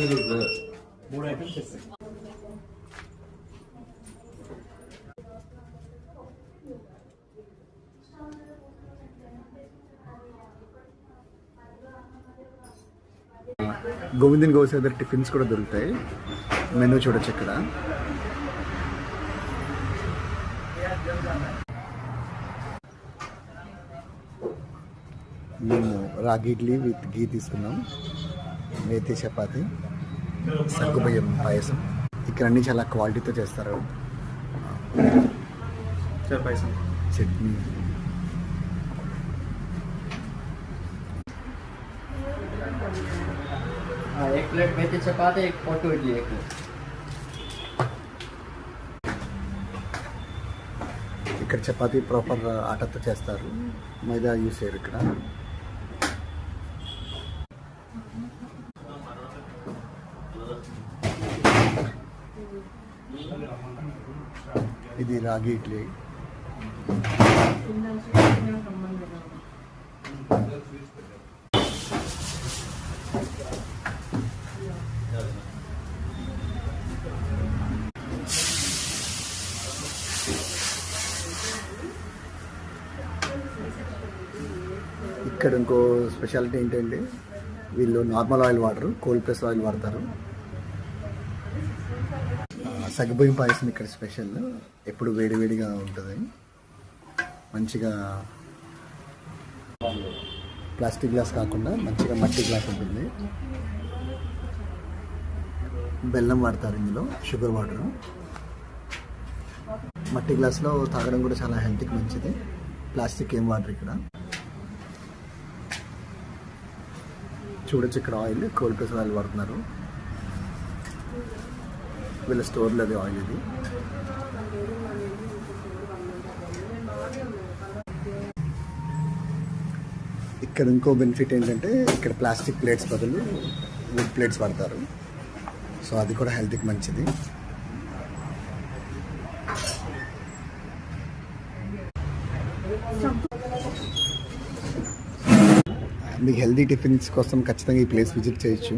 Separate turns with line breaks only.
మూడు ఐటమ్స్ ఇస్తాయి.
గోవిందన్ గోస్ దగ్గర టిఫిన్స్ కూడా దొరుకుతాయి. మెనూ చూడొచ్చు ఇక్కడ. మేము రాగి ఇడ్లీ విత్ గీ తీసుకున్నాం, మేతి చపాతి, సగ్గుబియ్యం పాయసం. ఇక్కడ అన్నీ చాలా క్వాలిటీతో చేస్తారు. చట్నీ,
एक प्लेट मेथी चपाती, एक पोटू इडली, एक
ఇక్కడ చపాతీ ప్రాపర్ ఆటతో చేస్తారు, మైదా యూస్ చేయరు ఇక్కడ. ఇది రాగి ఇడ్లీ. ఇక్కడ ఇంకో స్పెషాలిటీ ఏంటంటే వీళ్ళు నార్మల్ ఆయిల్ వాడరు, కోల్డ్ ప్రెస్ ఆయిల్ వాడతారు. సగ్గుబియ్యం పాయసం ఇక్కడ స్పెషల్, ఎప్పుడు వేడివేడిగా ఉంటుంది. మంచిగా ప్లాస్టిక్ గ్లాస్ కాకుండా మంచిగా మట్టి గ్లాస్ ఉంటుంది. బెల్లం వాడతారు ఇందులో, షుగర్ వాడరు. మట్టి గ్లాస్లో తాగడం కూడా చాలా హెల్త్కి మంచిది. ప్లాస్టిక్ ఏం వాడరు ఇక్కడ. చూడొచ్చు ఇక్కడ ఆయిల్ కోల్డ్ ప్రెస్ ఆయిల్ వాడుతున్నారు. వీళ్ళ స్టోర్లో అది ఆయిల్. ఇది ఇక్కడ ఇంకో బెనిఫిట్ ఏంటంటే ఇక్కడ ప్లాస్టిక్ ప్లేట్స్ బదులు వుడ్ ప్లేట్స్ వాడతారు. సో అది కూడా హెల్త్కి మంచిది. మీకు హెల్తీ టిఫిన్స్ కోసం ఖచ్చితంగా ఈ ప్లేస్ విజిట్ చేయొచ్చు.